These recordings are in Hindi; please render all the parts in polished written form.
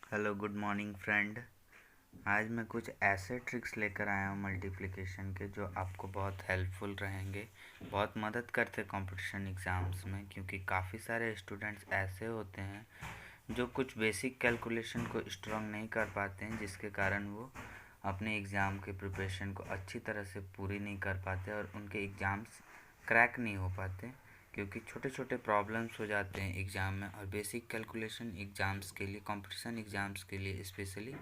Hello good morning friend. आज मैं कुछ ऐसे ट्रिक्स लेकर आया हूँ मल्टीप्लिकेशन के जो आपको बहुत हेल्पफुल रहेंगे, बहुत मदद करते कंपटीशन एग्ज़ाम्स में, क्योंकि काफ़ी सारे स्टूडेंट्स ऐसे होते हैं जो कुछ बेसिक कैलकुलेशन को स्ट्रॉन्ग नहीं कर पाते हैं, जिसके कारण वो अपने एग्ज़ाम के प्रिपरेशन को अच्छी तरह से पूरी नहीं कर पाते और उनके एग्ज़ाम्स क्रैक नहीं हो पाते, क्योंकि छोटे छोटे प्रॉब्लम्स हो जाते हैं एग्ज़ाम में। और बेसिक कैलकुलेशन एग्ज़ाम्स के लिए, कंपटीशन एग्ज़ाम्स के लिए स्पेशली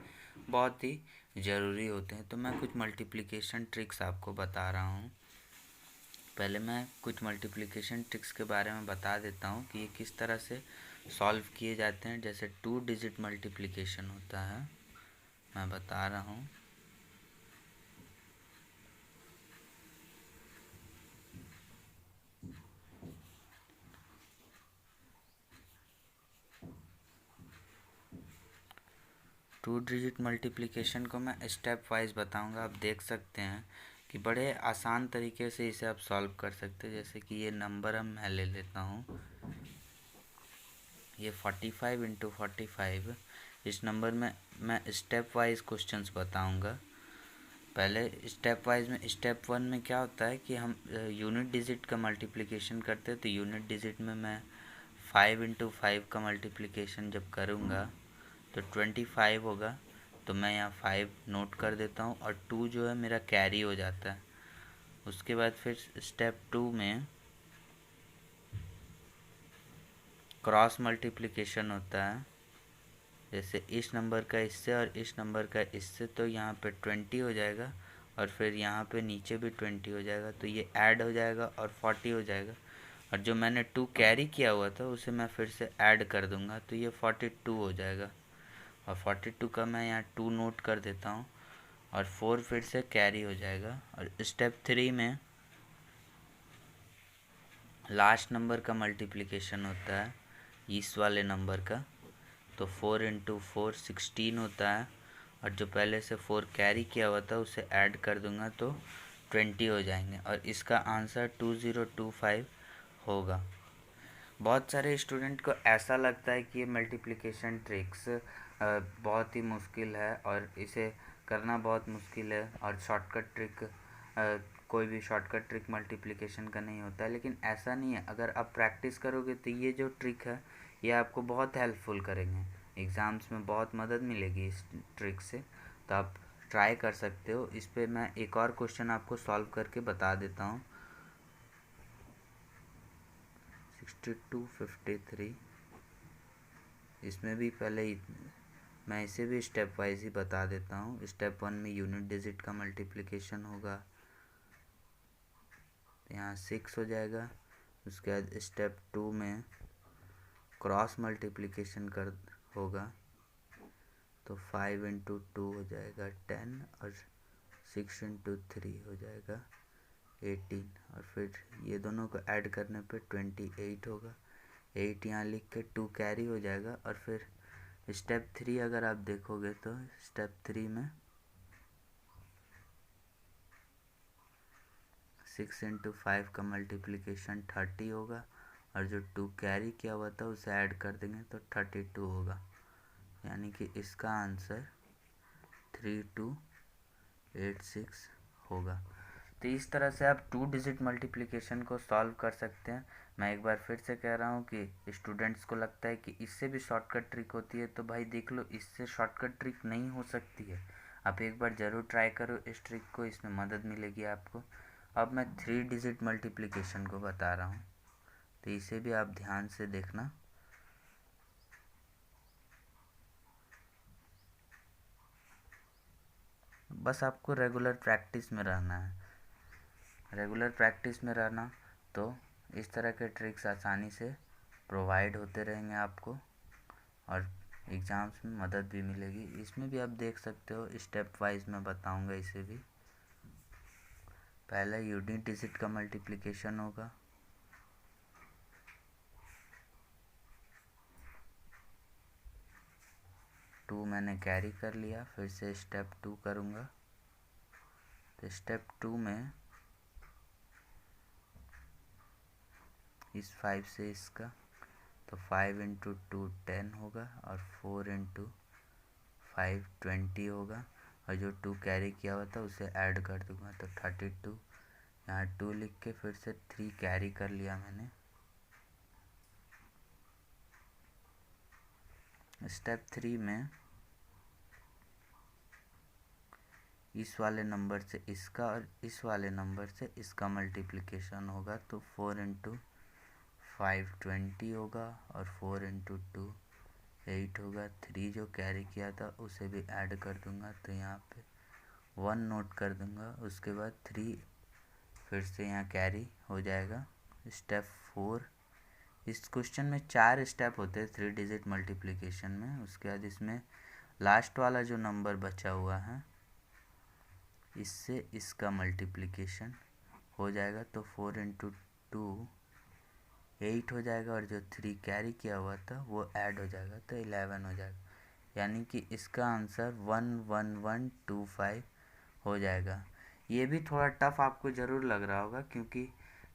बहुत ही ज़रूरी होते हैं। तो मैं कुछ मल्टीप्लिकेशन ट्रिक्स आपको बता रहा हूँ। पहले मैं कुछ मल्टीप्लिकेशन ट्रिक्स के बारे में बता देता हूँ कि ये किस तरह से सॉल्व किए जाते हैं। जैसे 2 डिजिट मल्टीप्लिकेशन होता है, मैं बता रहा हूँ। टू डिजिट मल्टीप्लिकेशन को मैं स्टेप वाइज बताऊंगा। आप देख सकते हैं कि बड़े आसान तरीके से इसे आप सॉल्व कर सकते हैं। जैसे कि ये नंबर मैं ले लेता हूँ, ये 45 इंटू 45। इस नंबर में मैं स्टेप वाइज क्वेश्चंस बताऊंगा। पहले स्टेप वाइज में, स्टेप 1 में क्या होता है कि हम यूनिट डिजिट का मल्टीप्लिकेशन करते हैं। तो यूनिट डिजिट में मैं 5 इंटू 5 का मल्टीप्लिकेशन जब करूँगा तो 25 होगा। तो मैं यहाँ 5 नोट कर देता हूँ और 2 जो है मेरा कैरी हो जाता है। उसके बाद फिर स्टेप 2 में क्रॉस मल्टीप्लिकेशन होता है। जैसे इस नंबर का इससे और इस नंबर का इससे, तो यहाँ पे 20 हो जाएगा और फिर यहाँ पे नीचे भी 20 हो जाएगा, तो ये ऐड हो जाएगा और 40 हो जाएगा। और जो मैंने 2 कैरी किया हुआ था उसे मैं फिर से ऐड कर दूंगा, तो ये 42 हो जाएगा। और 42 का मैं यहाँ 2 नोट कर देता हूँ और 4 फिर से कैरी हो जाएगा। और स्टेप 3 में लास्ट नंबर का मल्टीप्लिकेशन होता है, इस वाले नंबर का। तो 4 इंटू 4 16 होता है और जो पहले से 4 कैरी किया हुआ था उसे ऐड कर दूंगा तो 20 हो जाएंगे। और इसका आंसर 2025 होगा। बहुत सारे स्टूडेंट को ऐसा लगता है कि ये मल्टीप्लिकेशन ट्रिक्स बहुत ही मुश्किल है और इसे करना बहुत मुश्किल है, और शॉर्टकट ट्रिक कोई भी शॉर्टकट ट्रिक मल्टीप्लिकेशन का नहीं होता है। लेकिन ऐसा नहीं है। अगर आप प्रैक्टिस करोगे तो ये जो ट्रिक है ये आपको बहुत हेल्पफुल करेंगे, एग्ज़ाम्स में बहुत मदद मिलेगी इस ट्रिक से। तो आप ट्राई कर सकते हो। इस पर मैं एक और क्वेश्चन आपको सॉल्व करके बता देता हूँ। 6253, इसमें भी पहले ही मैं इसे भी स्टेप वाइज ही बता देता हूँ। स्टेप 1 में यूनिट डिजिट का मल्टीप्लिकेशन होगा, यहाँ 6 हो जाएगा। उसके बाद स्टेप 2 में क्रॉस मल्टीप्लिकेशन कर होगा, तो 5 इंटू 2 हो जाएगा 10 और 6 इंटू 3 हो जाएगा 18। और फिर ये दोनों को ऐड करने पे 28 होगा। 8 यहाँ लिख के 2 कैरी हो जाएगा। और फिर स्टेप 3 अगर आप देखोगे तो स्टेप 3 में 6 इंटू 5 का मल्टीप्लिकेशन 30 होगा और जो 2 कैरी किया हुआ था उसे ऐड कर देंगे तो 32 होगा। यानी कि इसका आंसर 3286 होगा। तो इस तरह से आप 2 डिजिट मल्टीप्लिकेशन को सॉल्व कर सकते हैं। मैं एक बार फिर से कह रहा हूँ कि स्टूडेंट्स को लगता है कि इससे भी शॉर्टकट ट्रिक होती है, तो भाई देख लो, इससे शॉर्टकट ट्रिक नहीं हो सकती है। आप एक बार ज़रूर ट्राई करो इस ट्रिक को, इसमें मदद मिलेगी आपको। अब मैं 3 डिजिट मल्टीप्लिकेशन को बता रहा हूँ, तो इसे भी आप ध्यान से देखना। बस आपको रेगुलर प्रैक्टिस में रहना है, रेगुलर प्रैक्टिस में रहना, तो इस तरह के ट्रिक्स आसानी से प्रोवाइड होते रहेंगे आपको और एग्ज़ाम्स में मदद भी मिलेगी। इसमें भी आप देख सकते हो, स्टेप वाइज मैं बताऊंगा इसे भी। पहला यूनिट डिजिट का मल्टीप्लिकेशन होगा, टू मैंने कैरी कर लिया। फिर से स्टेप 2 करूँगा, तो स्टेप 2 में इस 5 से इसका, तो 5 इंटू 2 10 होगा और 4 इंटू 520 होगा, और जो 2 कैरी किया हुआ था उसे ऐड कर दूंगा तो 32। यहाँ 2 लिख के फिर से 3 कैरी कर लिया मैंने। स्टेप 3 में इस वाले नंबर से इसका और इस वाले नंबर से इसका मल्टीप्लिकेशन होगा, तो 4 इंटू 520 होगा और 4 इंटू 2 8 होगा। 3 जो कैरी किया था उसे भी ऐड कर दूंगा, तो यहाँ पे 1 नोट कर दूंगा। उसके बाद 3 फिर से यहाँ कैरी हो जाएगा। स्टेप 4, इस क्वेश्चन में 4 स्टेप होते हैं 3 डिजिट मल्टीप्लिकेशन में। उसके बाद इसमें लास्ट वाला जो नंबर बचा हुआ है इससे इसका मल्टीप्लिकेशन हो जाएगा, तो 4 इंटू 2 8 हो जाएगा, और जो 3 कैरी किया हुआ था वो ऐड हो जाएगा तो 11 हो जाएगा। यानी कि इसका आंसर 11125 हो जाएगा। ये भी थोड़ा टफ आपको ज़रूर लग रहा होगा क्योंकि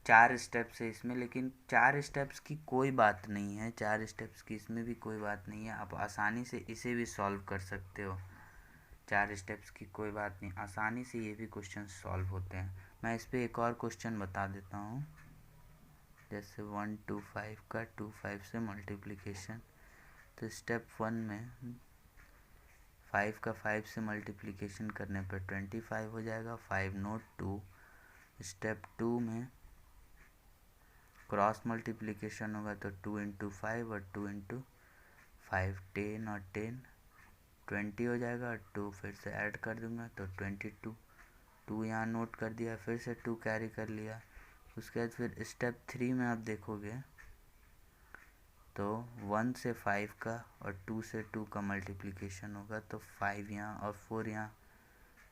4 स्टेप्स है इसमें, लेकिन 4 स्टेप्स की कोई बात नहीं है, 4 स्टेप्स की इसमें भी कोई बात नहीं है। आप आसानी से इसे भी सॉल्व कर सकते हो। 4 स्टेप्स की कोई बात नहीं, आसानी से ये भी क्वेश्चन सॉल्व होते हैं। मैं इस पर एक और क्वेश्चन बता देता हूँ। जैसे 125 का 25 से मल्टीप्लिकेशन, तो स्टेप 1 में 5 का 5 से मल्टीप्लिकेशन करने पर 25 हो जाएगा, 5 नोट 2। स्टेप 2 में क्रॉस मल्टीप्लिकेशन होगा तो 2 इंटू 5 और 2 इंटू 5 10 और 10 20 हो जाएगा, और 2 फिर से ऐड कर दूंगा तो 22। 2 यहाँ नोट कर दिया, फिर से 2 कैरी कर लिया। उसके बाद फिर स्टेप 3 में आप देखोगे तो 1 से 5 का और 2 से 2 का मल्टीप्लिकेशन होगा, तो 5 यहाँ और 4 यहाँ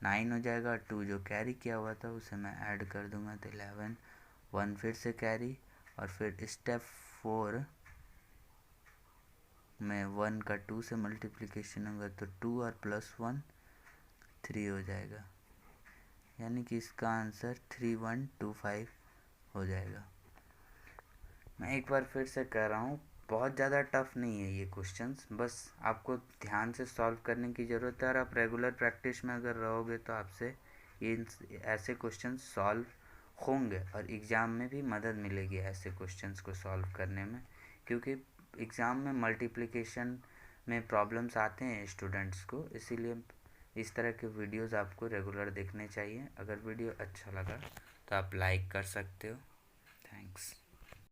9 हो जाएगा, और 2 जो कैरी किया हुआ था उसे मैं ऐड कर दूंगा तो 11। 1 फिर से कैरी, और फिर स्टेप 4 में 1 का 2 से मल्टीप्लिकेशन होगा तो 2 और प्लस 1 3 हो जाएगा। यानी कि इसका आंसर 3125 हो जाएगा। मैं एक बार फिर से कह रहा हूँ, बहुत ज़्यादा टफ नहीं है ये क्वेश्चंस, बस आपको ध्यान से सॉल्व करने की ज़रूरत है, और आप रेगुलर प्रैक्टिस में अगर रहोगे तो आपसे ये ऐसे क्वेश्चंस सॉल्व होंगे, और एग्ज़ाम में भी मदद मिलेगी ऐसे क्वेश्चंस को सॉल्व करने में। क्योंकि एग्ज़ाम में मल्टीप्लिकेशन में प्रॉब्लम्स आते हैं स्टूडेंट्स को, इसीलिए इस तरह के वीडियोस आपको रेगुलर देखने चाहिए। अगर वीडियो अच्छा लगा तो आप लाइक कर सकते हो। थैंक्स।